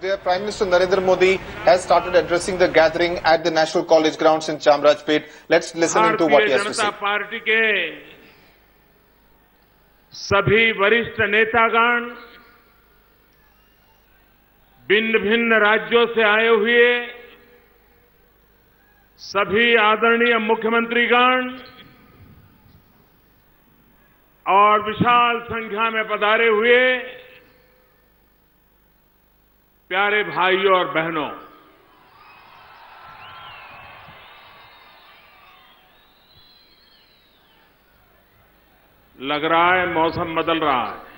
There, Prime Minister Narendra Modi has started addressing the gathering at the National College grounds in Chamrajpet. Let's listen into what he has to say. Bharatiya Janata party के सभी वरिष्ठ नेतागण, भिन्न भिन्न राज्यों से आए हुए सभी आदरणीय मुख्यमंत्रीगण और विशाल संख्या में पधारे हुए प्यारे भाइयों और बहनों, लग रहा है मौसम बदल रहा है।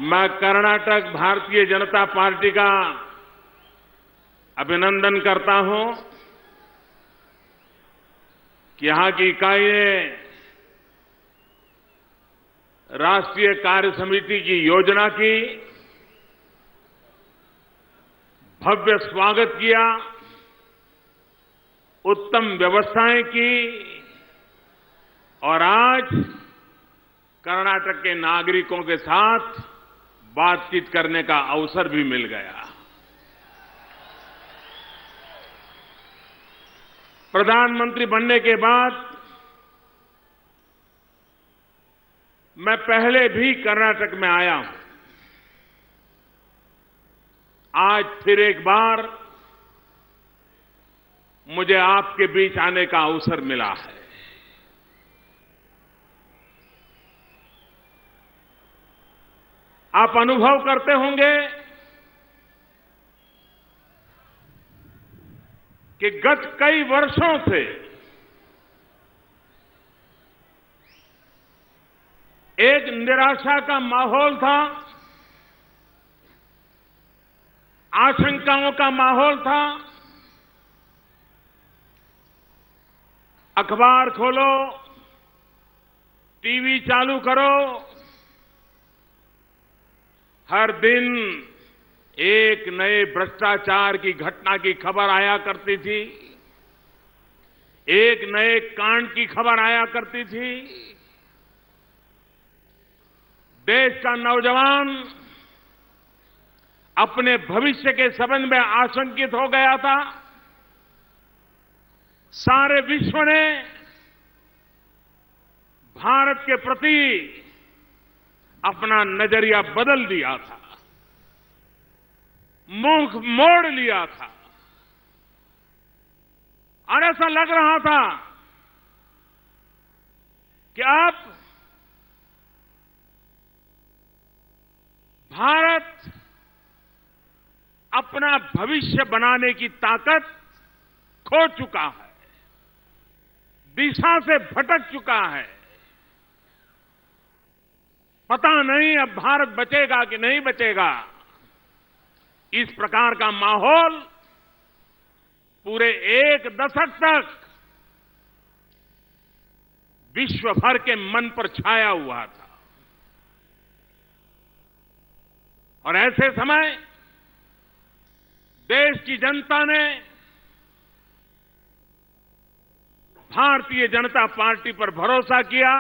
मैं कर्नाटक भारतीय जनता पार्टी का अभिनंदन करता हूं कि यहां की इकाई ने राष्ट्रीय कार्य समिति की योजना की भव्य स्वागत किया, उत्तम व्यवस्थाएं की और आज कर्नाटक के नागरिकों के साथ बातचीत करने का अवसर भी मिल गया। प्रधानमंत्री बनने के बाद मैं पहले भी कर्नाटक में आया हूं। आज फिर एक बार मुझे आपके बीच आने का अवसर मिला है। आप अनुभव करते होंगे कि गत कई वर्षों से एक निराशा का माहौल था, आशंकाओं का माहौल था। अखबार खोलो, टीवी चालू करो, हर दिन एक नए भ्रष्टाचार की घटना की खबर आया करती थी, एक नए कांड की खबर आया करती थी। देश का नौजवान अपने भविष्य के संबंध में आशंकित हो गया था। सारे विश्व ने भारत के प्रति अपना नजरिया बदल दिया था, मुंह मोड़ लिया था और ऐसा लग रहा था कि अब भारत अपना भविष्य बनाने की ताकत खो चुका है, दिशा से भटक चुका है। पता नहीं अब भारत बचेगा कि नहीं बचेगा। इस प्रकार का माहौल पूरे एक दशक तक विश्व भर के मन पर छाया हुआ था और ऐसे समय देश की जनता ने भारतीय जनता पार्टी पर भरोसा किया।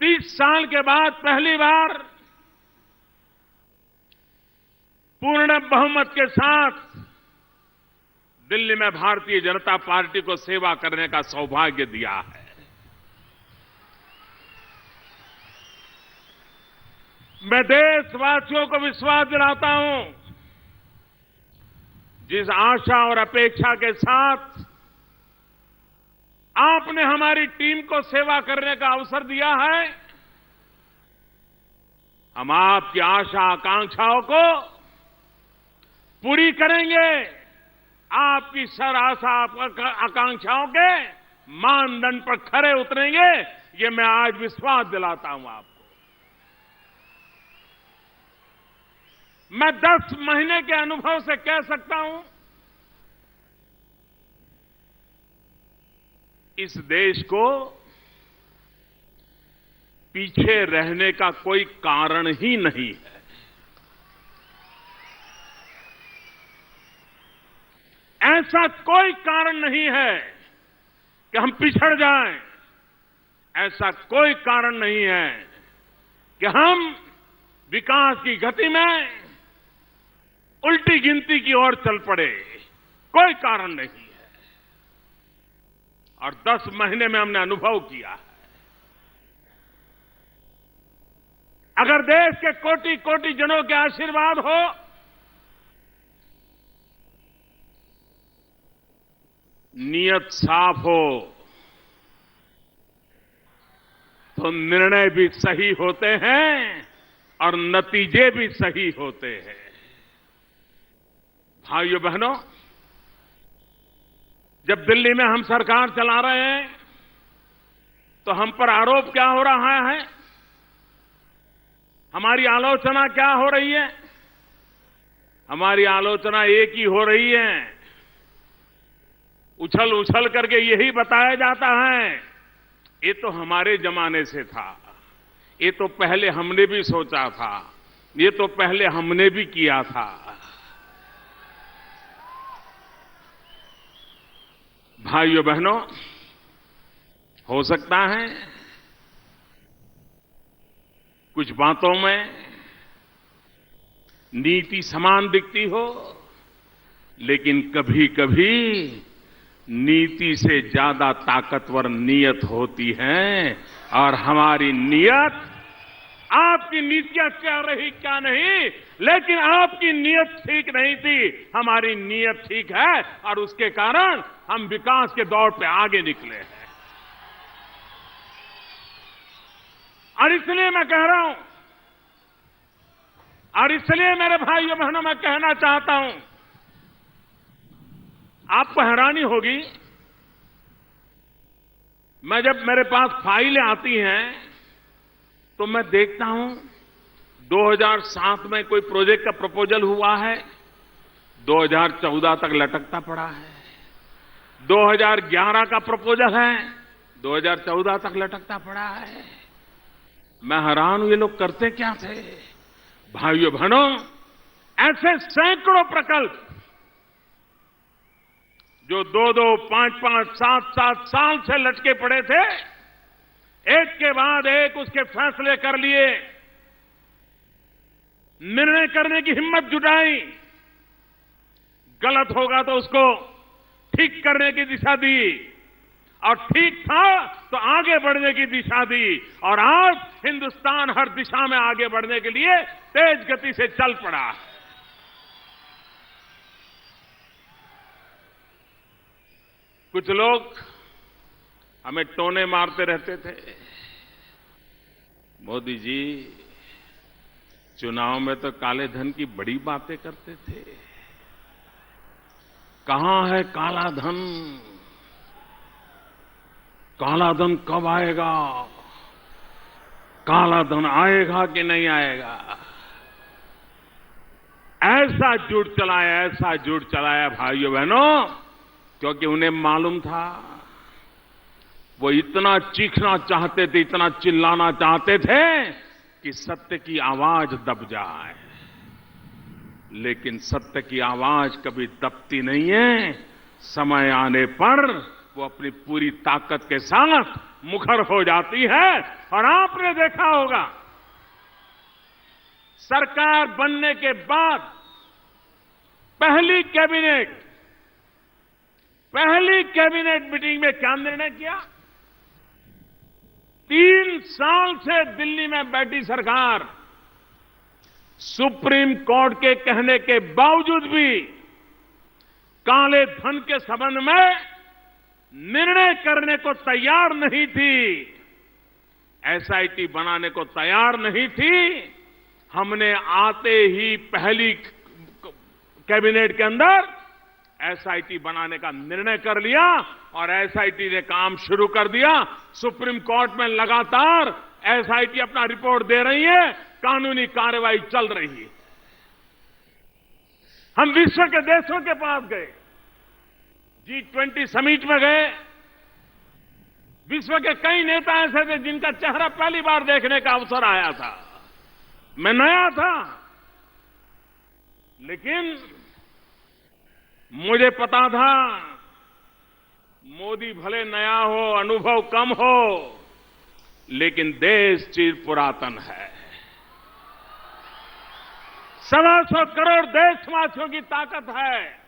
30 साल के बाद पहली बार पूर्ण बहुमत के साथ दिल्ली में भारतीय जनता पार्टी को सेवा करने का सौभाग्य दिया है। मैं देशवासियों को विश्वास दिलाता हूं, जिस आशा और अपेक्षा के साथ आपने हमारी टीम को सेवा करने का अवसर दिया है, हम आपकी आशा आकांक्षाओं को पूरी करेंगे। आपकी सर आशा आकांक्षाओं के मानदंड पर खरे उतरेंगे, ये मैं आज विश्वास दिलाता हूं आपको। मैं 10 महीने के अनुभव से कह सकता हूं, इस देश को पीछे रहने का कोई कारण ही नहीं है। ऐसा कोई कारण नहीं है कि हम पिछड़ जाएं। ऐसा कोई कारण नहीं है कि हम विकास की गति में उल्टी गिनती की ओर चल पड़े। कोई कारण नहीं है। और 10 महीने में हमने अनुभव किया है। अगर देश के कोटि कोटि जनों के आशीर्वाद हो नियत साफ हो तो निर्णय भी सही होते हैं और नतीजे भी सही होते हैं। भाइयों बहनों, जब दिल्ली में हम सरकार चला रहे हैं तो हम पर आरोप क्या हो रहा है, हमारी आलोचना क्या हो रही है? हमारी आलोचना एक ही हो रही है। उछल उछल करके यही बताया जाता है ये तो हमारे जमाने से था, ये तो पहले हमने भी सोचा था, ये तो पहले हमने भी किया था। भाइयों बहनों, हो सकता है कुछ बातों में नीति समान दिखती हो, लेकिन कभी कभी नीति से ज्यादा ताकतवर नीयत होती है। और हमारी नीयत, आपकी नीतियां क्या रही क्या नहीं, लेकिन आपकी नीयत ठीक नहीं थी, हमारी नीयत ठीक है और उसके कारण हम विकास के दौर पे आगे निकले हैं। और इसलिए मैं कह रहा हूं, और इसलिए मेरे भाइयों बहनों मैं कहना चाहता हूं, आपको हैरानी होगी, मैं जब मेरे पास फाइलें आती हैं तो मैं देखता हूं 2007 में कोई प्रोजेक्ट का प्रपोजल हुआ है, 2014 तक लटकता पड़ा है। 2011 का प्रपोजल है, 2014 तक लटकता पड़ा है। मैं हैरान हूं, ये लोग करते क्या थे? भाइयों बहनों, ऐसे सैकड़ों प्रकल्प जो 2-2, 5-5, 7-7 साल से लटके पड़े थे, एक के बाद एक उसके फैसले कर लिए, निर्णय करने की हिम्मत जुटाई, गलत होगा तो उसको ठीक करने की दिशा दी, और ठीक था तो आगे बढ़ने की दिशा दी। और आज हिंदुस्तान हर दिशा में आगे बढ़ने के लिए तेज गति से चल पड़ा। कुछ लोग हमें टोने मारते रहते थे, मोदी जी चुनाव में तो काले धन की बड़ी बातें करते थे, कहां है काला धन? काला धन कब आएगा? काला धन आएगा कि नहीं आएगा? ऐसा झूठ चलाया भाइयों बहनों, क्योंकि उन्हें मालूम था, वो इतना चीखना चाहते थे, इतना चिल्लाना चाहते थे कि सत्य की आवाज दब जाए। लेकिन सत्य की आवाज कभी दबती नहीं है। समय आने पर वो अपनी पूरी ताकत के साथ मुखर हो जाती है। और आपने देखा होगा, सरकार बनने के बाद पहली कैबिनेट मीटिंग में क्या निर्णय किया? 3 साल से दिल्ली में बैठी सरकार सुप्रीम कोर्ट के कहने के बावजूद भी काले धन के संबंध में निर्णय करने को तैयार नहीं थी, एसआईटी बनाने को तैयार नहीं थी। हमने आते ही पहली कैबिनेट के अंदर एसआईटी बनाने का निर्णय कर लिया और एसआईटी ने काम शुरू कर दिया। सुप्रीम कोर्ट में लगातार एसआईटी अपना रिपोर्ट दे रही है, कानूनी कार्रवाई चल रही है। हम विश्व के देशों के पास गए, G20 समिट में गए, विश्व के कई नेता ऐसे थे जिनका चेहरा पहली बार देखने का अवसर आया था। मैं नया था, लेकिन मुझे पता था मोदी भले नया हो, अनुभव कम हो, लेकिन देश चिर पुरातन है। 125 करोड़ देशवासियों की ताकत है।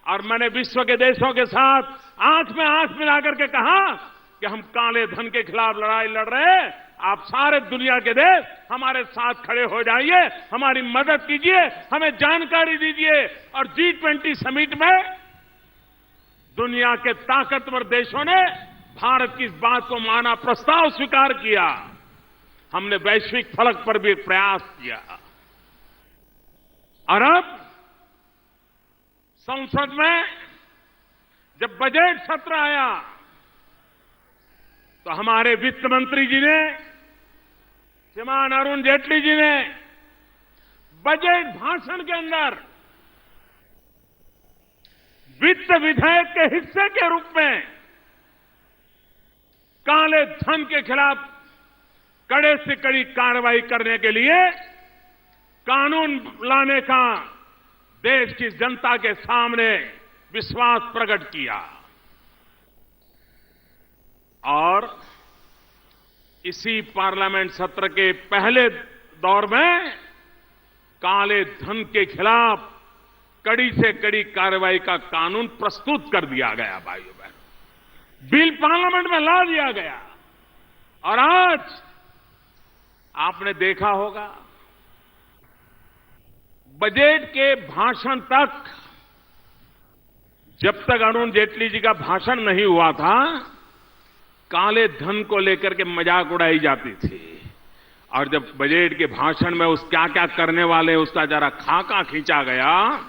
और मैंने विश्व के देशों के साथ आंख में आंख मिलाकर के कहा कि हम काले धन के खिलाफ लड़ाई लड़ रहे हैं, आप सारे दुनिया के देश हमारे साथ खड़े हो जाइए, हमारी मदद कीजिए, हमें जानकारी दीजिए। और G20 समिट में दुनिया के ताकतवर देशों ने भारत की इस बात को माना, प्रस्ताव स्वीकार किया। हमने वैश्विक फलक पर भी प्रयास किया। और अब संसद में जब बजट सत्र आया तो हमारे वित्त मंत्री जी ने, श्रीमान अरुण जेटली जी ने बजट भाषण के अंदर वित्त विधेयक के हिस्से के रूप में काले धन के खिलाफ कड़े से कड़ी कार्रवाई करने के लिए कानून लाने का देश की जनता के सामने विश्वास प्रकट किया। और इसी पार्लियामेंट सत्र के पहले दौर में काले धन के खिलाफ कड़ी से कड़ी कार्रवाई का कानून प्रस्तुत कर दिया गया। भाइयों बहनों, बिल पार्लियामेंट में ला दिया गया। और आज आपने देखा होगा, बजट के भाषण तक, जब तक अरुण जेटली जी का भाषण नहीं हुआ था, काले धन को लेकर के मजाक उड़ाई जाती थी। और जब बजट के भाषण में उस क्या क्या करने वाले उसका जरा खाका खींचा गया,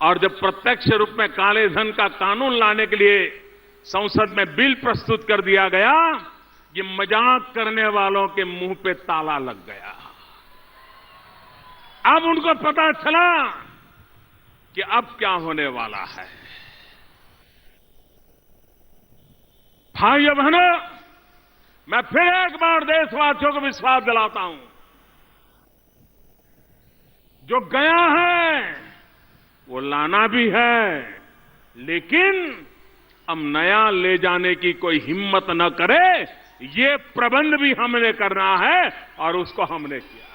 और जब प्रत्यक्ष रूप में काले धन का कानून लाने के लिए संसद में बिल प्रस्तुत कर दिया गया, ये मजाक करने वालों के मुंह पे ताला लग गया। अब उनको पता चला कि अब क्या होने वाला है। भाइयों बहनों, मैं फिर एक बार देशवासियों को विश्वास दिलाता हूं, जो गया है वो लाना भी है, लेकिन अब नया ले जाने की कोई हिम्मत न करे, ये प्रबंध भी हमने करना है और उसको हमने किया।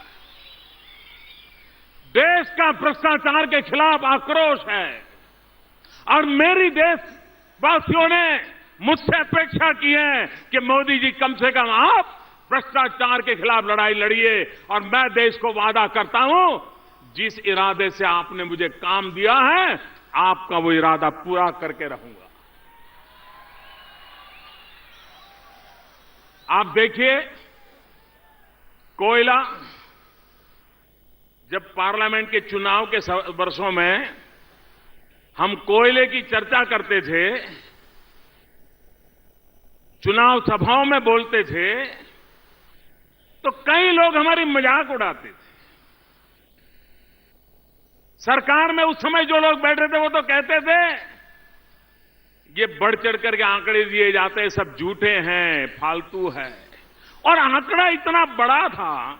देश का भ्रष्टाचार के खिलाफ आक्रोश है और मेरी देशवासियों ने मुझसे अपेक्षा की है कि मोदी जी कम से कम आप भ्रष्टाचार के खिलाफ लड़ाई लड़िए। और मैं देश को वादा करता हूं, जिस इरादे से आपने मुझे काम दिया है, आपका वो इरादा पूरा करके रहूंगा। आप देखिए, कोयला, जब पार्लियामेंट के चुनाव के वर्षों में हम कोयले की चर्चा करते थे, चुनाव सभाओं में बोलते थे, तो कई लोग हमारी मजाक उड़ाते थे। सरकार में उस समय जो लोग बैठे थे वो तो कहते थे ये बढ़ चढ़ करके आंकड़े दिए जाते हैं, सब झूठे हैं, फालतू है। और आंकड़ा इतना बड़ा था,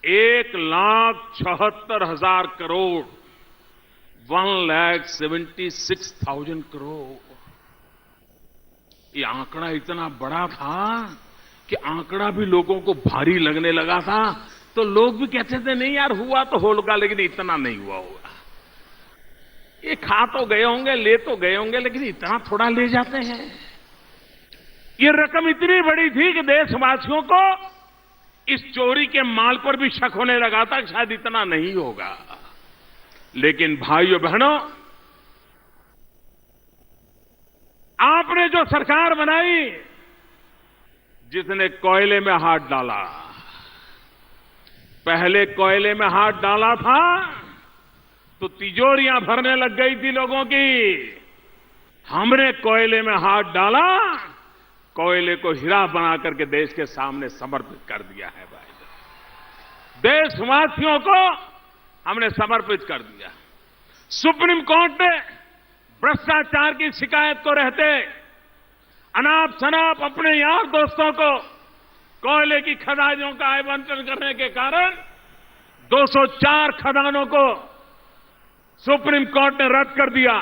1,76,000 करोड़, 1,76,000 करोड़। ये आंकड़ा इतना बड़ा था कि आंकड़ा भी लोगों को भारी लगने लगा था। तो लोग भी कहते थे नहीं यार, हुआ तो होगा, लेकिन इतना नहीं हुआ होगा। ये खा तो गए होंगे, ले तो गए होंगे, लेकिन इतना थोड़ा ले जाते हैं। ये रकम इतनी बड़ी थी कि देशवासियों को इस चोरी के माल पर भी शक होने लगा था कि शायद इतना नहीं होगा। लेकिन भाइयों बहनों, आपने जो सरकार बनाई, जिसने कोयले में हाथ डाला, पहले कोयले में हाथ डाला था तो तिजोरियां भरने लग गई थी लोगों की। हमने कोयले में हाथ डाला, कोयले को हीरा बना करके देश के सामने समर्पित कर दिया है। भाई, देशवासियों को हमने समर्पित कर दिया। सुप्रीम कोर्ट ने भ्रष्टाचार की शिकायत को रहते अनाप शनाप अपने यार दोस्तों को कोयले की खदानों का आवंटन करने के कारण 204 खदानों को सुप्रीम कोर्ट ने रद्द कर दिया।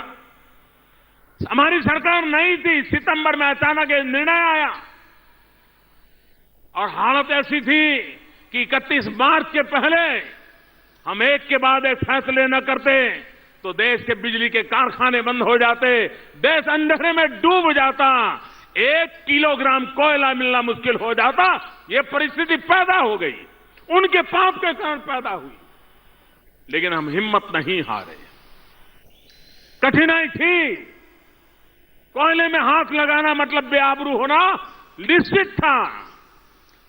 हमारी सरकार नहीं थी, सितंबर में अचानक ये निर्णय आया और हालत ऐसी थी कि 31 मार्च के पहले हम एक के बाद एक फैसले न करते तो देश के बिजली के कारखाने बंद हो जाते, देश अंधेरे में डूब जाता, 1 किलोग्राम कोयला मिलना मुश्किल हो जाता। ये परिस्थिति पैदा हो गई, उनके पाप के कारण पैदा हुई, लेकिन हम हिम्मत नहीं हारे। कठिनाई थी, कोयले में हाथ लगाना मतलब बेआबरू होना निश्चित था,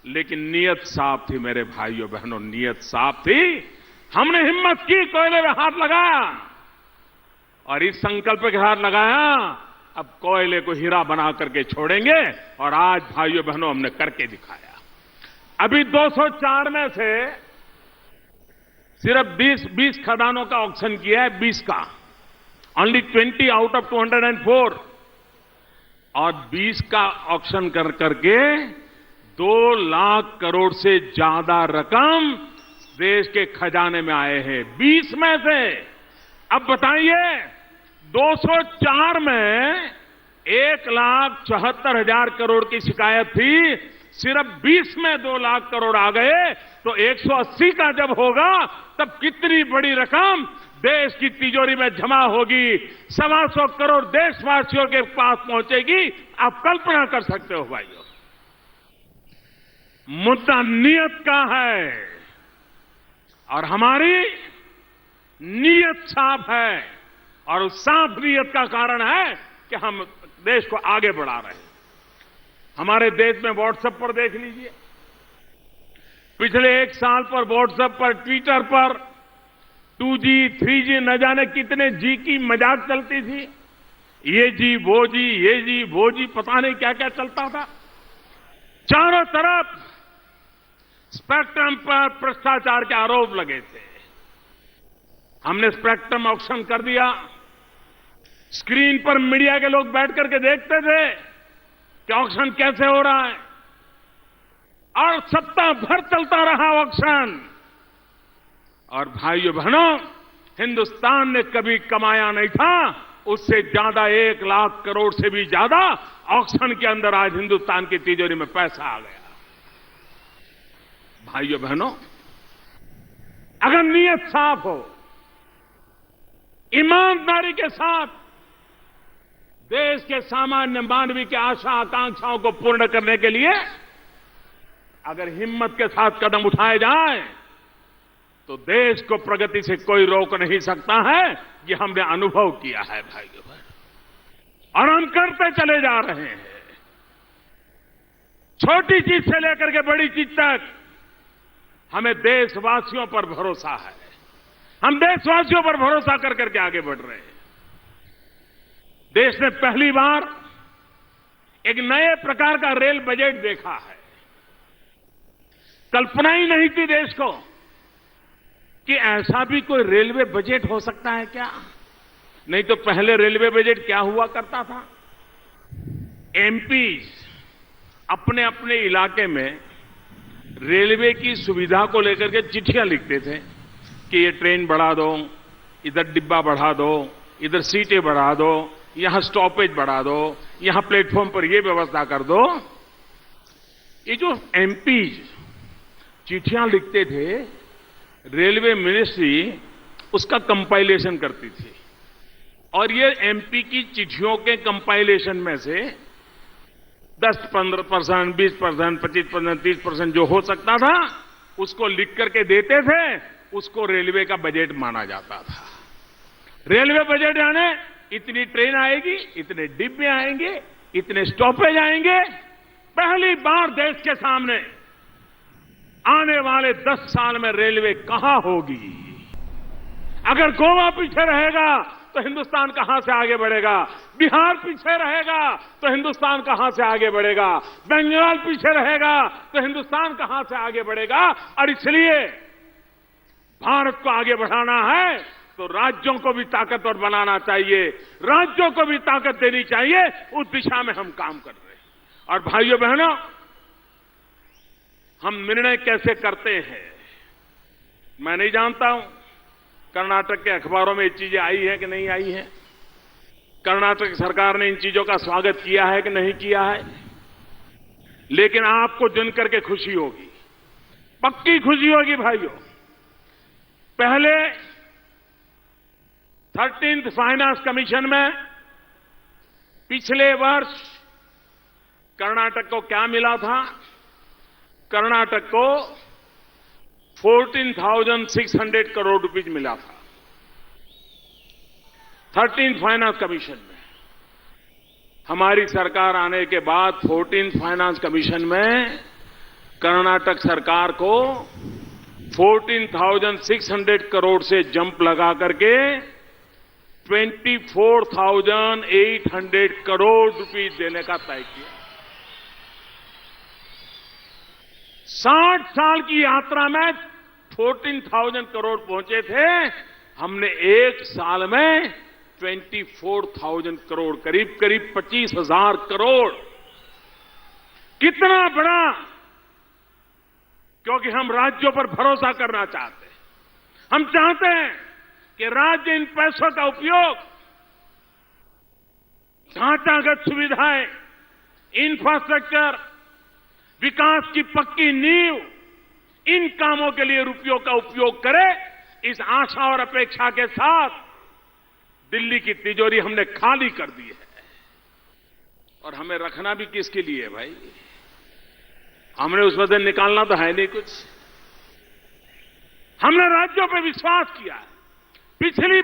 लेकिन नीयत साफ थी मेरे भाइयों बहनों, नीयत साफ थी। हमने हिम्मत की, कोयले में हाथ लगाया और इस संकल्प के हाथ लगाया, अब कोयले को हीरा बना करके छोड़ेंगे। और आज भाइयों बहनों हमने करके दिखाया। अभी 204 में से सिर्फ 20 खदानों का ऑक्शन किया है, 20 का, ओनली 20 आउट ऑफ 204, और 20 का ऑक्शन कर करके 2 लाख करोड़ से ज्यादा रकम देश के खजाने में आए हैं 20 में से। अब बताइए, 204 में 1,74,000 करोड़ की शिकायत थी, सिर्फ 20 में 2 लाख करोड़ आ गए, तो 180 का जब होगा तब कितनी बड़ी रकम देश की तिजोरी में जमा होगी, 125 करोड़ देशवासियों के पास पहुंचेगी। आप कल्पना कर सकते हो भाइयों। मुद्दा नीयत का है और हमारी नीयत साफ है, और उस साफ नीयत का कारण है कि हम देश को आगे बढ़ा रहे हैं। हमारे देश में व्हाट्सएप पर देख लीजिए, पिछले 1 साल पर व्हाट्सएप पर, ट्विटर पर 2G 3G न जाने कितने जी की मजाक चलती थी, ये जी वो जी, ये जी वो जी, पता नहीं क्या क्या चलता था। चारों तरफ स्पेक्ट्रम पर भ्रष्टाचार के आरोप लगे थे। हमने स्पेक्ट्रम ऑक्शन कर दिया, स्क्रीन पर मीडिया के लोग बैठ करके देखते थे कि ऑक्शन कैसे हो रहा है, और सप्ताह भर चलता रहा ऑक्शन। और भाइयों बहनों, हिंदुस्तान ने कभी कमाया नहीं था उससे ज्यादा, 1 लाख करोड़ से भी ज्यादा ऑक्शन के अंदर आज हिंदुस्तान की तिजोरी में पैसा आ गया। भाइयों बहनों, अगर नीयत साफ हो, ईमानदारी के साथ देश के सामान्य मानवी की आशा आकांक्षाओं को पूर्ण करने के लिए अगर हिम्मत के साथ कदम उठाए जाए तो देश को प्रगति से कोई रोक नहीं सकता है। ये हमने अनुभव किया है भाइयों बहनों, और हम करते चले जा रहे हैं। छोटी चीज से लेकर के बड़ी चीज तक हमें देशवासियों पर भरोसा है। हम देशवासियों पर भरोसा कर करके आगे बढ़ रहे हैं। देश ने पहली बार एक नए प्रकार का रेल बजट देखा है। कल्पना ही नहीं थी देश को कि ऐसा भी कोई रेलवे बजट हो सकता है क्या। नहीं तो पहले रेलवे बजट क्या हुआ करता था, एमपी अपने अपने इलाके में रेलवे की सुविधा को लेकर के चिट्ठियां लिखते थे कि ये ट्रेन बढ़ा दो, इधर डिब्बा बढ़ा दो, इधर सीटें बढ़ा दो, यहां स्टॉपेज बढ़ा दो, यहां प्लेटफॉर्म पर ये व्यवस्था कर दो। ये जो एमपी चिट्ठियां लिखते थे, रेलवे मिनिस्ट्री उसका कंपाइलेशन करती थी, और ये एमपी की चिट्ठियों के कंपाइलेशन में से 10-15%, 20%, 25%, 30% जो हो सकता था उसको लिख करके देते थे, उसको रेलवे का बजट माना जाता था। रेलवे बजट यानी इतनी ट्रेन आएगी, इतने डिब्बे आएंगे, इतने स्टॉपेज आएंगे। पहली बार देश के सामने आने वाले 10 साल में रेलवे कहां होगी। अगर गोवा पीछे रहेगा तो हिंदुस्तान कहां से आगे बढ़ेगा, बिहार पीछे रहेगा तो हिंदुस्तान कहां से आगे बढ़ेगा, बंगाल पीछे रहेगा तो हिंदुस्तान कहां से आगे बढ़ेगा। और इसलिए भारत को आगे बढ़ाना है तो राज्यों को भी ताकतवर बनाना चाहिए, राज्यों को भी ताकत देनी चाहिए। उस दिशा में हम काम कर रहे हैं। और भाइयों बहनों, हम निर्णय कैसे करते हैं मैं नहीं जानता हूं। कर्नाटक के अखबारों में ये चीजें आई है कि नहीं आई है, कर्नाटक सरकार ने इन चीजों का स्वागत किया है कि नहीं किया है, लेकिन आपको जन करके खुशी होगी, पक्की खुशी होगी भाइयों। पहले 13th फाइनेंस कमीशन में पिछले वर्ष कर्नाटक को क्या मिला था? कर्नाटक को 14,600 करोड़ रुपीज मिला था 13th फाइनेंस कमीशन में। हमारी सरकार आने के बाद 14th फाइनेंस कमीशन में कर्नाटक सरकार को 14,600 करोड़ से जंप लगा करके 24,800 करोड़ रुपीज देने का तय किया। 60 साल की यात्रा में 14,000 करोड़ पहुंचे थे, हमने एक साल में 24,000 करोड़, करीब करीब 25,000 करोड़। कितना बड़ा, क्योंकि हम राज्यों पर भरोसा करना चाहते हैं। हम चाहते हैं कि राज्य इन पैसों का उपयोग ढांचागत सुविधाएं, इंफ्रास्ट्रक्चर, विकास की पक्की नींव, इन कामों के लिए रुपयों का उपयोग करे। इस आशा और अपेक्षा के साथ दिल्ली की तिजोरी हमने खाली कर दी है। और हमें रखना भी किसके लिए है भाई? हमने उसमें से निकालना तो है नहीं कुछ। हमने राज्यों पर विश्वास किया है। पिछली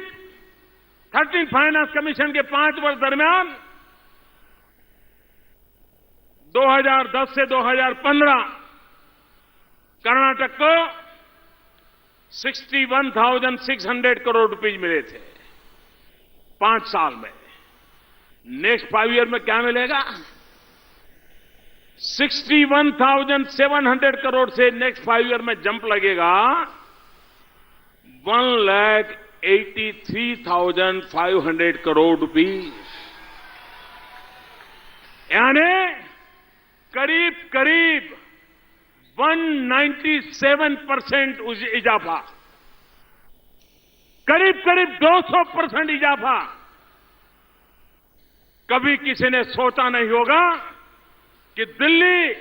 13th फाइनेंस कमीशन के 5 वर्ष दरमियान 2010 से 2015 कर्नाटक को 61,600 करोड़ रुपीज मिले थे 5 साल में। नेक्स्ट 5 ईयर में क्या मिलेगा? 61,700 करोड़ से नेक्स्ट 5 ईयर में जंप लगेगा 1,83,500 करोड़ रुपीज, यानी करीब करीब 197% इजाफा, करीब करीब 200% इजाफा। कभी किसी ने सोचा नहीं होगा कि दिल्ली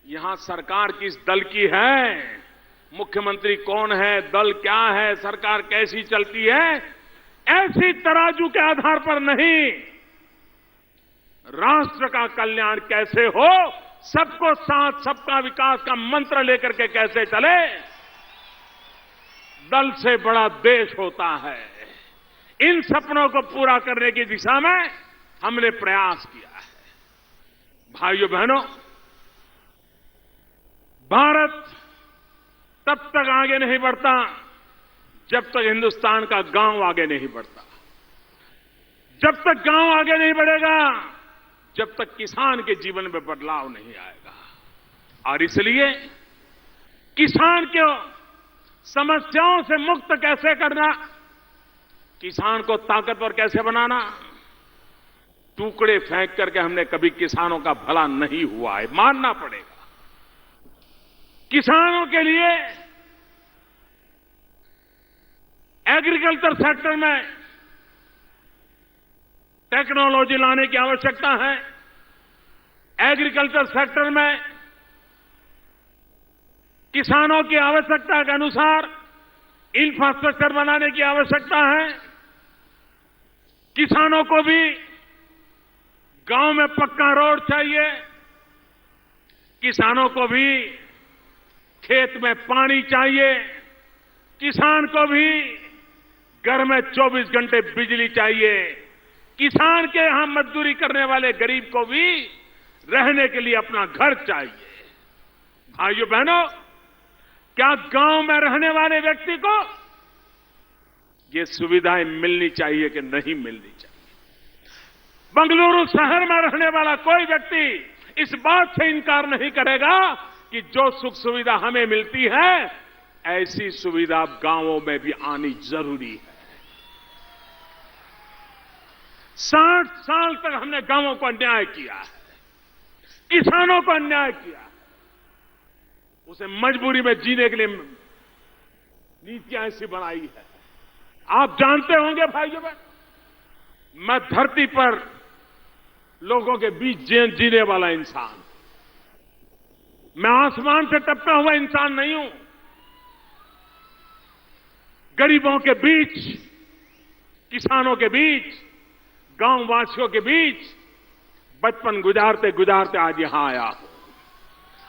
यहां सरकार किस दल की है, मुख्यमंत्री कौन है, दल क्या है, सरकार कैसी चलती है, ऐसी तराजू के आधार पर नहीं, राष्ट्र का कल्याण कैसे हो, सबको साथ, सबका विकास का मंत्र लेकर के कैसे चले, दल से बड़ा देश होता है। इन सपनों को पूरा करने की दिशा में हमने प्रयास किया है। भाइयों बहनों, भारत तब तक आगे नहीं बढ़ता जब तक हिंदुस्तान का गांव आगे नहीं बढ़ता। जब तक गांव आगे नहीं बढ़ेगा, जब तक किसान के जीवन में बदलाव नहीं आएगा। और इसलिए किसान को समस्याओं से मुक्त कैसे करना, किसान को ताकतवर कैसे बनाना, टुकड़े फेंक करके हमने कभी किसानों का भला नहीं हुआ है, मानना पड़ेगा। किसानों के लिए एग्रीकल्चर सेक्टर में टेक्नोलॉजी लाने की आवश्यकता है। एग्रीकल्चर सेक्टर में किसानों की आवश्यकता के अनुसार इंफ्रास्ट्रक्चर बनाने की आवश्यकता है। किसानों को भी गांव में पक्का रोड चाहिए, किसानों को भी खेत में पानी चाहिए, किसान को भी घर में 24 घंटे बिजली चाहिए, किसान के यहां मजदूरी करने वाले गरीब को भी रहने के लिए अपना घर चाहिए। भाइयों बहनों, क्या गांव में रहने वाले व्यक्ति को ये सुविधाएं मिलनी चाहिए कि नहीं मिलनी चाहिए? बेंगलुरु शहर में रहने वाला कोई व्यक्ति इस बात से इनकार नहीं करेगा कि जो सुख सुविधा हमें मिलती है, ऐसी सुविधा गांवों में भी आनी जरूरी है। 60 साल तक हमने गांवों को अन्याय किया है। किसानों को अन्याय किया, उसे मजबूरी में जीने के लिए नीतियां ऐसी बनाई है। आप जानते होंगे भाइयों बहन, मैं धरती पर लोगों के बीच जीने वाला इंसान, मैं आसमान से टपका हुआ इंसान नहीं हूं। गरीबों के बीच, किसानों के बीच, गांव वासियों के बीच बचपन गुजारते गुजारते आज यहां आया हूं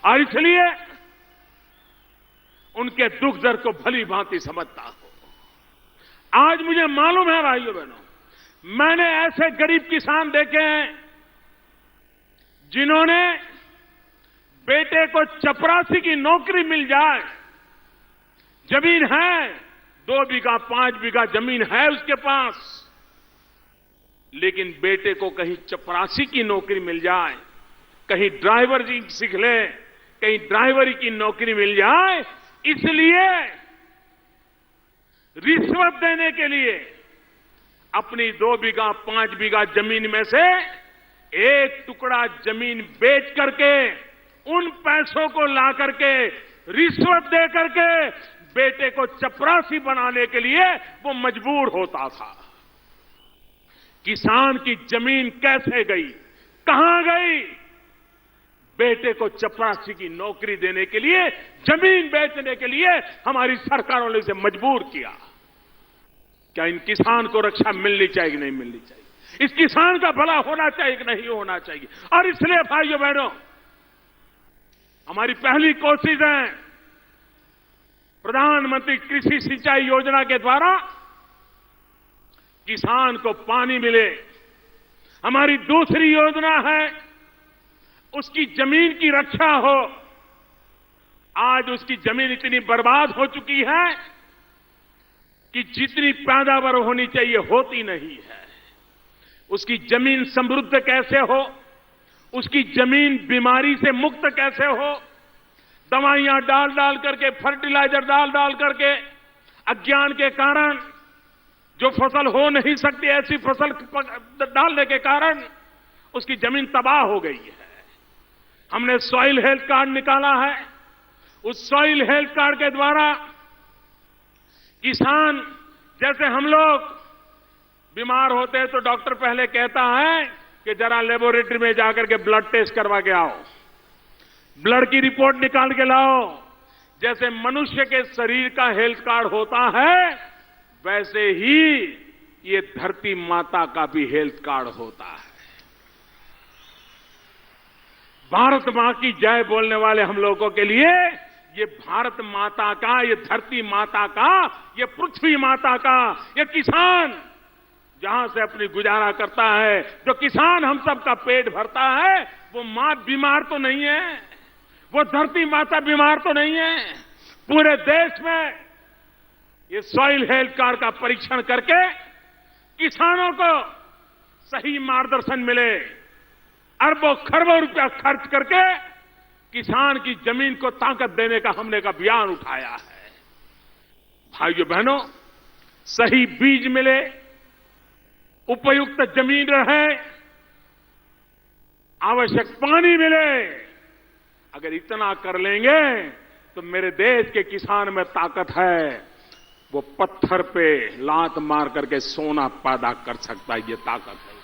और इसलिए उनके दुख दर्द को भली भांति समझता हूं। आज मुझे मालूम है भाइयों बहनों, मैंने ऐसे गरीब किसान देखे हैं जिन्होंने बेटे को चपरासी की नौकरी मिल जाए, जमीन है 2 बीघा 5 बीघा जमीन है उसके पास, लेकिन बेटे को कहीं चपरासी की नौकरी मिल जाए, कहीं ड्राइवर जी सीख ले, कहीं ड्राइवरी की नौकरी मिल जाए, इसलिए रिश्वत देने के लिए अपनी 2 बीघा 5 बीघा जमीन में से एक टुकड़ा जमीन बेच करके उन पैसों को ला करके रिश्वत दे करके बेटे को चपरासी बनाने के लिए वो मजबूर होता था। किसान की जमीन कैसे गई, कहां गई? बेटे को चपरासी की नौकरी देने के लिए, जमीन बेचने के लिए हमारी सरकारों ने इसे मजबूर किया। क्या इन किसान को रक्षा मिलनी चाहिए कि नहीं मिलनी चाहिए? इस किसान का भला होना चाहिए कि नहीं होना चाहिए? और इसलिए भाइयों बहनों, हमारी पहली कोशिश है प्रधानमंत्री कृषि सिंचाई योजना के द्वारा किसान को पानी मिले। हमारी दूसरी योजना है उसकी जमीन की रक्षा हो। आज उसकी जमीन इतनी बर्बाद हो चुकी है कि जितनी पैदावार होनी चाहिए होती नहीं है। उसकी जमीन समृद्ध कैसे हो, उसकी जमीन बीमारी से मुक्त कैसे हो, दवाइयां डाल डाल करके, फर्टिलाइजर डाल डाल करके अज्ञान के कारण जो फसल हो नहीं सकती, ऐसी फसल डालने के कारण उसकी जमीन तबाह हो गई है। हमने सॉइल हेल्थ कार्ड निकाला है। उस सॉइल हेल्थ कार्ड के द्वारा किसान, जैसे हम लोग बीमार होते हैं तो डॉक्टर पहले कहता है कि जरा लेबोरेटरी में जाकर के ब्लड टेस्ट करवा के आओ, ब्लड की रिपोर्ट निकाल के लाओ। जैसे मनुष्य के शरीर का हेल्थ कार्ड होता है, वैसे ही ये धरती माता का भी हेल्थ कार्ड होता है। भारत मां की जय बोलने वाले हम लोगों के लिए ये भारत माता का, ये धरती माता का, ये पृथ्वी माता का, ये किसान जहां से अपनी गुजारा करता है, जो किसान हम सबका पेट भरता है, वो मां बीमार तो नहीं है, वो धरती माता बीमार तो नहीं है। पूरे देश में ये सॉइल हेल्थ कार्ड का परीक्षण करके किसानों को सही मार्गदर्शन मिले। अरबों खरबों रुपया खर्च करके किसान की जमीन को ताकत देने का हमने का अभियान उठाया है। भाइयों बहनों, सही बीज मिले, उपयुक्त जमीन रहे, आवश्यक पानी मिले, अगर इतना कर लेंगे तो मेरे देश के किसान में ताकत है। वो पत्थर पे लात मार करके सोना पैदा कर सकता है, ये ताकत है।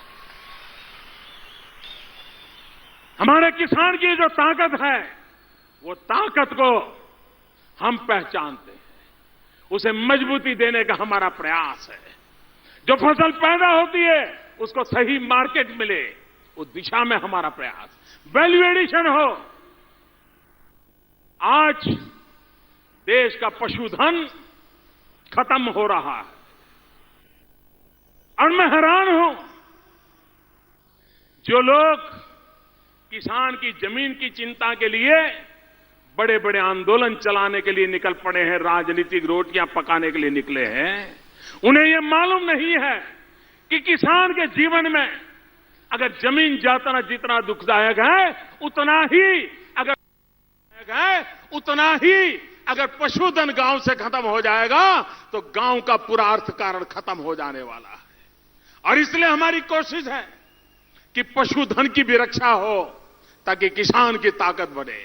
हमारे किसान की जो ताकत है, वो ताकत को हम पहचानते हैं, उसे मजबूती देने का हमारा प्रयास है। जो फसल पैदा होती है उसको सही मार्केट मिले, उस दिशा में हमारा प्रयास, वैल्यू एडिशन हो। आज देश का पशुधन खत्म हो रहा है और मैं हैरान हूं, जो लोग किसान की जमीन की चिंता के लिए बड़े बड़े आंदोलन चलाने के लिए निकल पड़े हैं, राजनीतिक रोटियां पकाने के लिए निकले हैं, उन्हें यह मालूम नहीं है कि किसान के जीवन में अगर जमीन जितना दुखदायक है, उतना ही अगर पशुधन गांव से खत्म हो जाएगा तो गांव का पूरा अर्थ कारण खत्म हो जाने वाला है। और इसलिए हमारी कोशिश है कि पशुधन की भी रक्षा हो, ताकि किसान की ताकत बढ़े।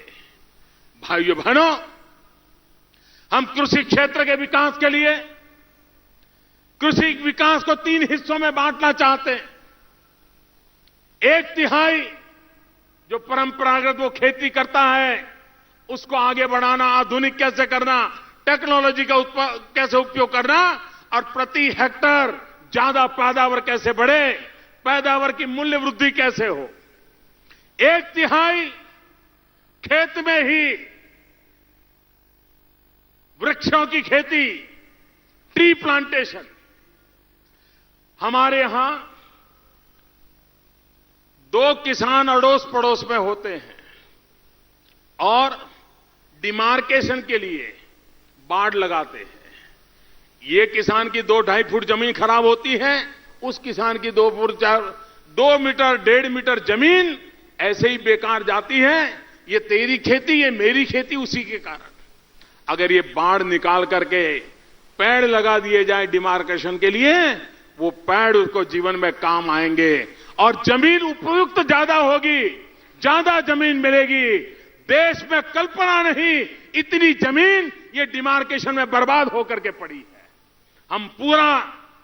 भाइयों बहनों, हम कृषि क्षेत्र के विकास के लिए कृषि विकास को 3 हिस्सों में बांटना चाहते हैं। 1/3 जो परंपरागत वो खेती करता है उसको आगे बढ़ाना, आधुनिक कैसे करना, टेक्नोलॉजी का कैसे उपयोग करना और प्रति हेक्टर ज्यादा पैदावार कैसे बढ़े, पैदावार की मूल्य वृद्धि कैसे हो। 1/3 खेत में ही वृक्षों की खेती, ट्री प्लांटेशन। हमारे यहां 2 किसान अड़ोस पड़ोस में होते हैं और डिमार्केशन के लिए बाड़ लगाते हैं। ये किसान की 2-2.5 फुट जमीन खराब होती है, उस किसान की 2 मीटर 1.5 मीटर जमीन ऐसे ही बेकार जाती है। ये तेरी खेती, ये मेरी खेती, उसी के कारण अगर ये बाड़ निकाल करके पेड़ लगा दिए जाए डिमार्केशन के लिए, वो पेड़ उसको जीवन में काम आएंगे और जमीन उपयुक्त ज्यादा होगी, ज्यादा जमीन मिलेगी। देश में कल्पना नहीं इतनी जमीन ये डिमार्केशन में बर्बाद होकर के पड़ी है। हम पूरा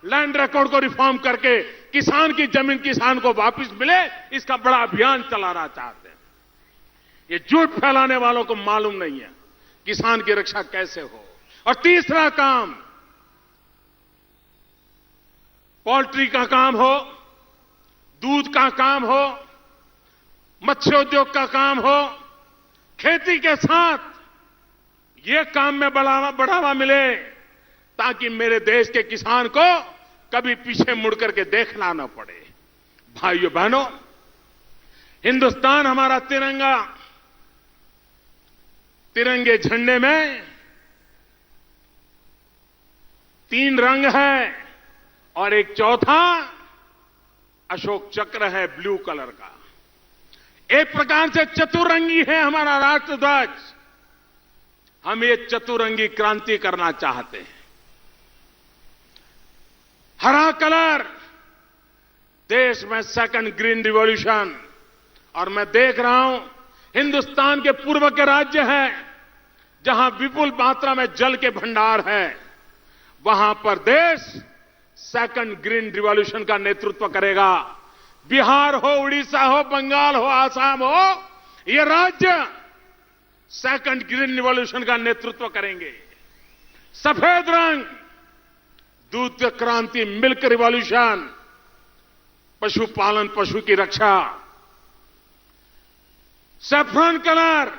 लैंड रिकॉर्ड को रिफॉर्म करके किसान की जमीन किसान को वापस मिले, इसका बड़ा अभियान चलाना चाहते हैं। ये झूठ फैलाने वालों को मालूम नहीं है किसान की रक्षा कैसे हो। और तीसरा काम, पोल्ट्री का काम हो, दूध का काम हो, मत्स्योद्योग का काम हो, खेती के साथ ये काम में बढ़ावा मिले ताकि मेरे देश के किसान को कभी पीछे मुड़ करके देखना न पड़े। भाइयों बहनों, हिंदुस्तान हमारा तिरंगा, तिरंगे झंडे में 3 रंग है और एक चौथा अशोक चक्र है ब्लू कलर का। एक प्रकार से चतुरंगी है हमारा राष्ट्र ध्वज। हम ये चतुरंगी क्रांति करना चाहते हैं। हरा कलर देश में सेकंड ग्रीन रिवॉल्यूशन, और मैं देख रहा हूं हिंदुस्तान के पूर्व के राज्य हैं जहां विपुल मात्रा में जल के भंडार हैं, वहां पर देश सेकंड ग्रीन रिवॉल्यूशन का नेतृत्व करेगा। बिहार हो, उड़ीसा हो, बंगाल हो, आसाम हो, ये राज्य सेकंड ग्रीन रिवॉल्यूशन का नेतृत्व करेंगे। सफेद रंग दूध क्रांति, मिल्क रिवॉल्यूशन, पशुपालन, पशु की रक्षा। Saffron colour,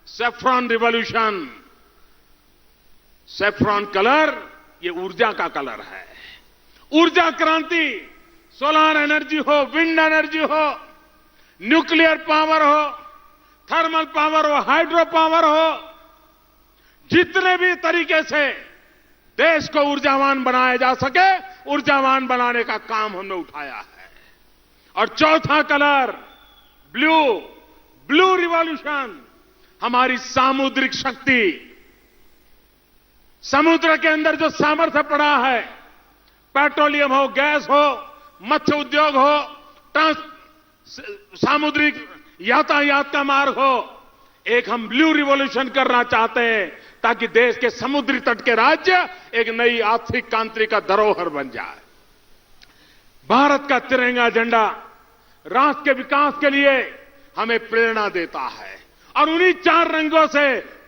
saffron revolution. Saffron colour ये ऊर्जा का कलर है। ऊर्जा क्रांति, सोलर एनर्जी हो, विंड एनर्जी हो, न्यूक्लियर पावर हो, थर्मल पावर हो, हाइड्रो पावर हो, जितने भी तरीके से देश को ऊर्जावान बनाया जा सके, ऊर्जावान बनाने का काम हमने उठाया है। और चौथा कलर ब्लू, ब्लू रिवॉल्यूशन, हमारी सामुद्रिक शक्ति, समुद्र के अंदर जो सामर्थ्य पड़ा है, पेट्रोलियम हो, गैस हो, मत्स्य उद्योग हो, सामुद्रिक यातायात का मार्ग हो, एक हम ब्लू रिवॉल्यूशन करना चाहते हैं ताकि देश के समुद्री तट के राज्य एक नई आर्थिक क्रांति का धरोहर बन जाए। भारत का तिरंगा झंडा राष्ट्र के विकास के लिए हमें प्रेरणा देता है और उन्हीं 4 रंगों से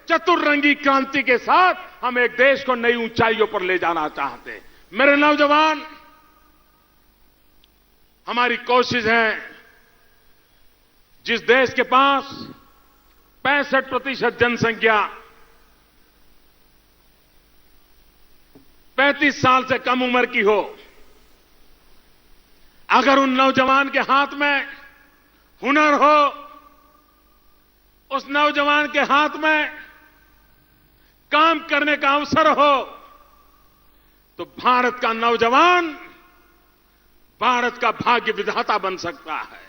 चतुर्रंगी क्रांति के साथ हम एक देश को नई ऊंचाइयों पर ले जाना चाहते हैं। मेरे नौजवान, हमारी कोशिश है जिस देश के पास 65% जनसंख्या 35 साल से कम उम्र की हो, अगर उन नौजवान के हाथ में हुनर हो, उस नौजवान के हाथ में काम करने का अवसर हो, तो भारत का नौजवान भारत का भाग्य विधाता बन सकता है।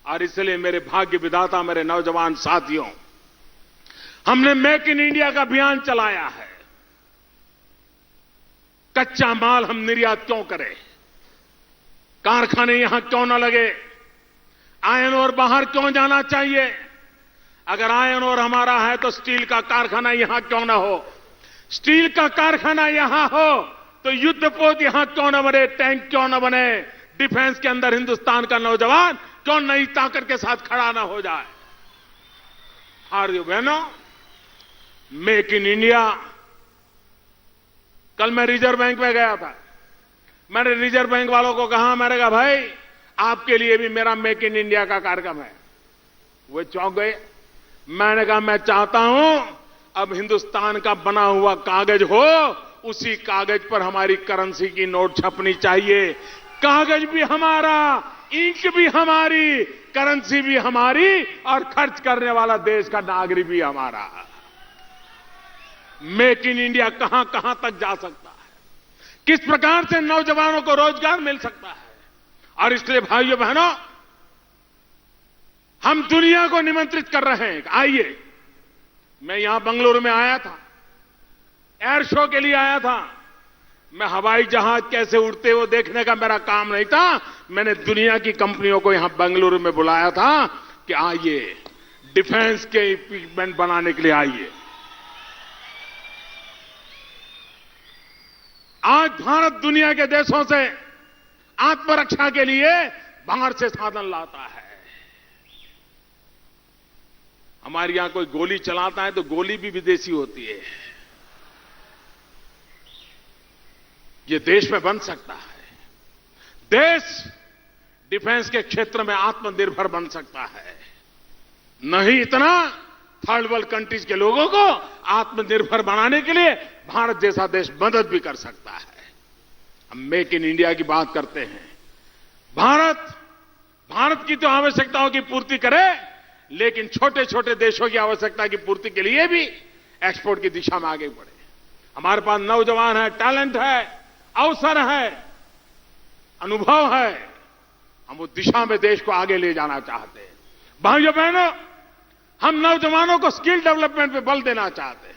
और इसलिए मेरे भाग्य विधाता, मेरे नौजवान साथियों, हमने मेक इन इंडिया का अभियान चलाया है। कच्चा माल हम निर्यात क्यों करें, कारखाने यहां क्यों न लगे, आयरन ओर बाहर क्यों जाना चाहिए? अगर आयरन ओर हमारा है तो स्टील का कारखाना यहां क्यों ना हो? स्टील का कारखाना यहां हो तो युद्धपोत यहां क्यों न बने, टैंक क्यों न बने, डिफेंस के अंदर हिंदुस्तान का नौजवान क्यों नई ताकत के साथ खड़ा ना हो जाए? भाइयों बहनों, मेक इन इंडिया। कल मैं रिजर्व बैंक में गया था। मैंने रिजर्व बैंक वालों को कहा, मैंने कहा भाई आपके लिए भी मेरा मेक इन इंडिया का कार्यक्रम है। वो चौंक गए। मैंने कहा मैं चाहता हूं अब हिंदुस्तान का बना हुआ कागज हो, उसी कागज पर हमारी करेंसी की नोट छपनी चाहिए। कागज भी हमारा, इंक भी हमारी, करेंसी भी हमारी और खर्च करने वाला देश का नागरिक भी हमारा। मेक इन इंडिया कहां कहां तक जा सकता है, किस प्रकार से नौजवानों को रोजगार मिल सकता है। और इसलिए भाइयों बहनों, हम दुनिया को निमंत्रित कर रहे हैं, आइए। मैं यहां बंगलुरु में आया था, एयर शो के लिए आया था। मैं हवाई जहाज कैसे उड़ते वो देखने का मेरा काम नहीं था। मैंने दुनिया की कंपनियों को यहां बेंगलुरु में बुलाया था कि आइए, डिफेंस के इक्विपमेंट बनाने के लिए आइए। आज भारत दुनिया के देशों से आत्मरक्षा के लिए बाहर से साधन लाता है। हमारे यहां कोई गोली चलाता है तो गोली भी विदेशी होती है। ये देश में बन सकता है। देश डिफेंस के क्षेत्र में आत्मनिर्भर बन सकता है। नहीं इतना, थर्ड वर्ल्ड कंट्रीज के लोगों को आत्मनिर्भर बनाने के लिए भारत जैसा देश मदद भी कर सकता है। हम मेक इन इंडिया की बात करते हैं। भारत की तो आवश्यकताओं की पूर्ति करे, लेकिन छोटे छोटे देशों की आवश्यकता की पूर्ति के लिए भी एक्सपोर्ट की दिशा में आगे बढ़े। हमारे पास नौजवान है, टैलेंट है, अवसर है, अनुभव है। हम उस दिशा में देश को आगे ले जाना चाहते हैं। भाइयों बहनों, हम नौजवानों को स्किल डेवलपमेंट पे बल देना चाहते हैं।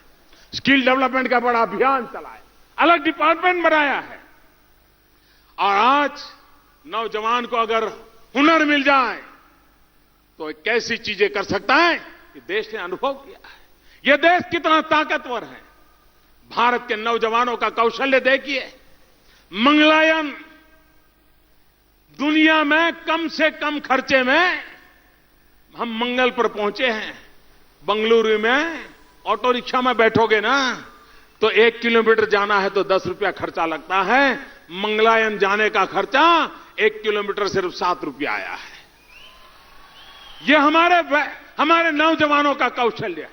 स्किल डेवलपमेंट का बड़ा अभियान चलाए, अलग डिपार्टमेंट बनाया है। और आज नौजवान को अगर हुनर मिल जाए तो कैसी चीजें कर सकता है, ये देश ने अनुभव किया है। यह देश कितना ताकतवर है। भारत के नौजवानों का कौशल्य देखिए। मंगलायन, दुनिया में कम से कम खर्चे में हम मंगल पर पहुंचे हैं। बंगलुरु में ऑटो रिक्शा में बैठोगे ना तो 1 किलोमीटर जाना है तो 10 रुपया खर्चा लगता है। मंगलायन जाने का खर्चा 1 किलोमीटर सिर्फ 7 रुपया आया है। यह हमारे नौजवानों का कौशल्य है।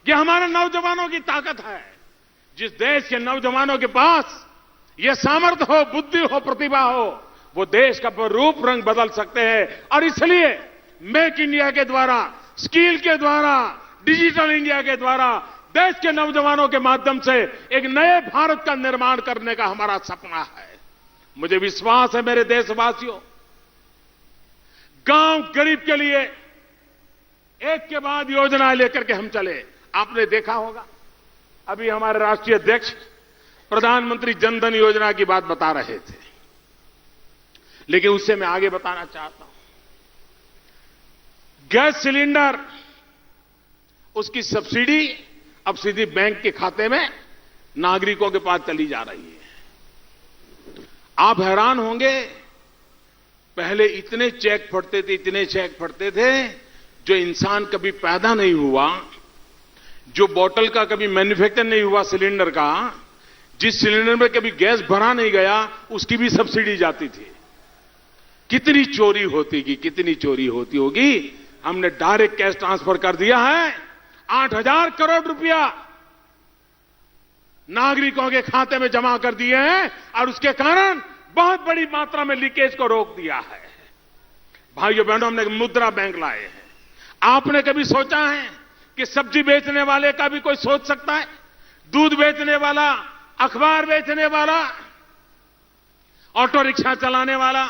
यह हमारे नौजवानों की ताकत है। जिस देश के नौजवानों के पास यह सामर्थ्य हो, बुद्धि हो, प्रतिभा हो, वो देश का रूप रंग बदल सकते हैं। और इसलिए मेक इंडिया के द्वारा, स्किल के द्वारा, डिजिटल इंडिया के द्वारा देश के नौजवानों के माध्यम से एक नए भारत का निर्माण करने का हमारा सपना है। मुझे विश्वास है मेरे देशवासियों, गांव गरीब के लिए एक के बाद योजना लेकर के हम चले। आपने देखा होगा, अभी हमारे राष्ट्रीय अध्यक्ष प्रधानमंत्री जनधन योजना की बात बता रहे थे, लेकिन उससे मैं आगे बताना चाहता हूं। गैस सिलेंडर, उसकी सब्सिडी अब सीधी बैंक के खाते में नागरिकों के पास चली जा रही है। आप हैरान होंगे, पहले इतने चेक फटते थे जो इंसान कभी पैदा नहीं हुआ, जो बोतल का कभी मैन्युफैक्चर नहीं हुआ सिलेंडर का, जिस सिलेंडर में कभी गैस भरा नहीं गया, उसकी भी सब्सिडी जाती थी। कितनी चोरी होती होगी। हमने डायरेक्ट कैश ट्रांसफर कर दिया है। 8,000 करोड़ रुपया नागरिकों के खाते में जमा कर दिए हैं और उसके कारण बहुत बड़ी मात्रा में लीकेज को रोक दिया है। भाइयों बहनों, हमने मुद्रा बैंक लाए हैं। आपने कभी सोचा है कि सब्जी बेचने वाले का भी कोई सोच सकता है? दूध बेचने वाला, अखबार बेचने वाला, ऑटो रिक्शा चलाने वाला,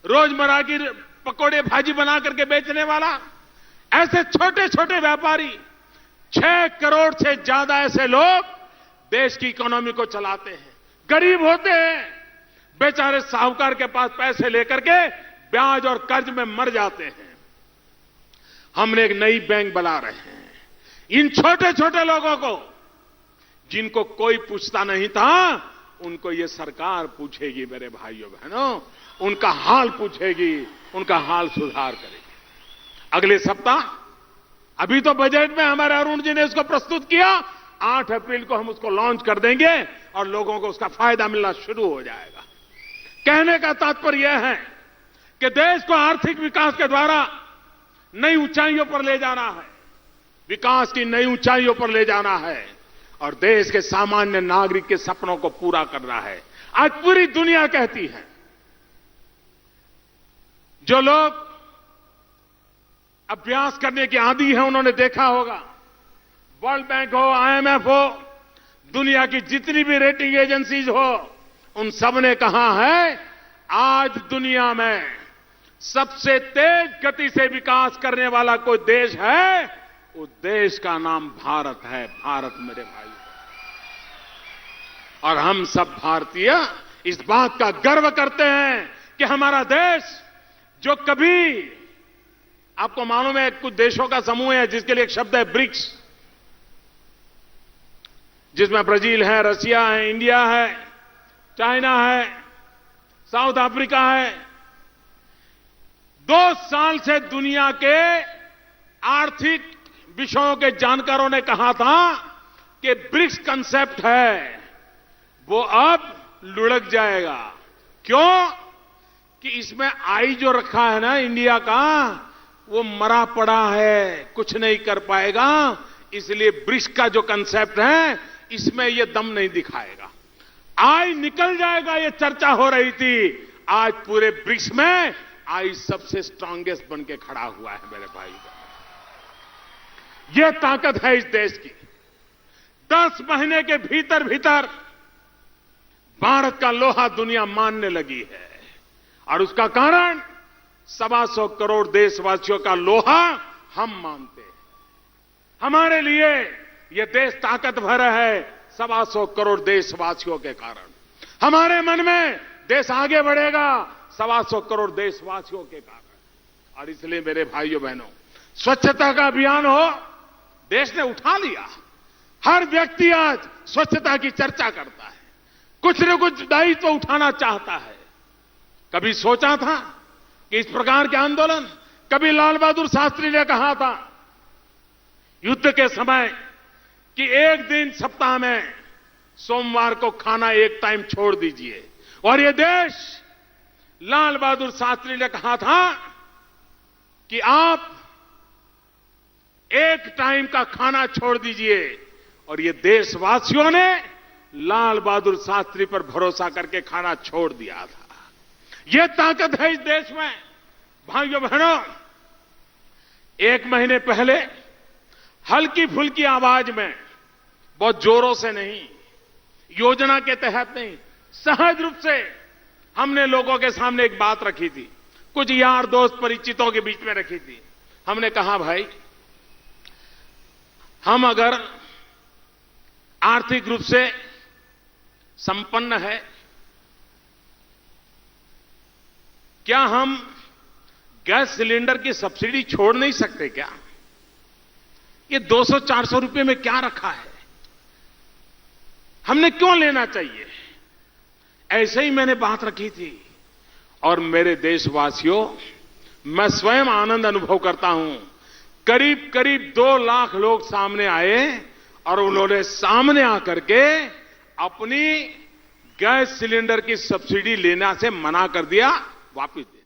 रोजमर्रा की पकौड़े भाजी बना करके बेचने वाला, ऐसे छोटे छोटे व्यापारी, 6 करोड़ से ज्यादा ऐसे लोग देश की इकोनॉमी को चलाते हैं। गरीब होते हैं, बेचारे साहूकार के पास पैसे लेकर के ब्याज और कर्ज में मर जाते हैं। हमने एक नई बैंक बना रहे हैं। इन छोटे छोटे लोगों को, जिनको कोई पूछता नहीं था, उनको ये सरकार पूछेगी मेरे भाइयों बहनों, उनका हाल पूछेगी, उनका हाल सुधार करेगी। अगले सप्ताह, अभी तो बजट में हमारे अरुण जी ने इसको प्रस्तुत किया, 8 अप्रैल को हम उसको लॉन्च कर देंगे और लोगों को उसका फायदा मिलना शुरू हो जाएगा। कहने का तात्पर्य यह है कि देश को आर्थिक विकास के द्वारा नई ऊंचाइयों पर ले जाना है, विकास की नई ऊंचाइयों पर ले जाना है और देश के सामान्य नागरिक के सपनों को पूरा करना है। आज पूरी दुनिया कहती है, जो लोग अभ्यास करने की आदी है उन्होंने देखा होगा, वर्ल्ड बैंक हो, IMF हो, दुनिया की जितनी भी रेटिंग एजेंसीज हो, उन सब ने कहा है आज दुनिया में सबसे तेज गति से विकास करने वाला कोई देश है, उस देश का नाम भारत है। भारत मेरे भाई, और हम सब भारतीय इस बात का गर्व करते हैं कि हमारा देश, जो कभी, आपको मालूम है कुछ देशों का समूह है जिसके लिए एक शब्द है ब्रिक्स, जिसमें ब्राजील है, रशिया है, इंडिया है, चाइना है, साउथ अफ्रीका है। 2 साल से दुनिया के आर्थिक विषयों के जानकारों ने कहा था कि ब्रिक्स कंसेप्ट है वो अब लुढ़क जाएगा। क्यों? कि इसमें आई जो रखा है ना इंडिया का, वो मरा पड़ा है, कुछ नहीं कर पाएगा, इसलिए ब्रिक्स का जो कंसेप्ट है इसमें ये दम नहीं दिखाएगा। आई निकल जाएगा, ये चर्चा हो रही थी। आज पूरे ब्रिक्स में आई सबसे स्ट्रांगेस्ट बन के खड़ा हुआ है मेरे भाई। ये ताकत है इस देश की। 10 महीने के भीतर भीतर भारत का लोहा दुनिया मानने लगी है और उसका कारण 125 करोड़ देशवासियों का लोहा हम मानते हैं। हमारे लिए यह देश ताकतवर है 125 करोड़ देशवासियों के कारण। हमारे मन में देश आगे बढ़ेगा 125 करोड़ देशवासियों के कारण। और इसलिए मेरे भाइयों बहनों, स्वच्छता का अभियान हो, देश ने उठा लिया। हर व्यक्ति आज स्वच्छता की चर्चा करता है, कुछ न कुछ दायित्व उठाना चाहता है। कभी सोचा था कि इस प्रकार के आंदोलन, कभी लाल बहादुर शास्त्री ने कहा था युद्ध के समय कि एक दिन सप्ताह में सोमवार को खाना एक टाइम छोड़ दीजिए, और ये देश, लाल बहादुर शास्त्री ने कहा था कि आप एक टाइम का खाना छोड़ दीजिए, और ये देशवासियों ने लाल बहादुर शास्त्री पर भरोसा करके खाना छोड़ दिया था। ये ताकत है इस देश में। भाइयों बहनों, 1 महीने पहले हल्की फुल्की आवाज में, बहुत जोरों से नहीं, योजना के तहत नहीं, सहज रूप से हमने लोगों के सामने एक बात रखी थी, कुछ यार दोस्त परिचितों के बीच में रखी थी। हमने कहा भाई, हम अगर आर्थिक रूप से संपन्न है, क्या हम गैस सिलेंडर की सब्सिडी छोड़ नहीं सकते क्या? ये 200-400 रुपए में क्या रखा है? हमने क्यों लेना चाहिए? ऐसे ही मैंने बात रखी थी। और मेरे देशवासियों, मैं स्वयं आनंद अनुभव करता हूं। करीब करीब 2 लाख लोग सामने आए और उन्होंने सामने आकर के अपनी गैस सिलेंडर की सब्सिडी लेना से मना कर दिया, वापिस दे।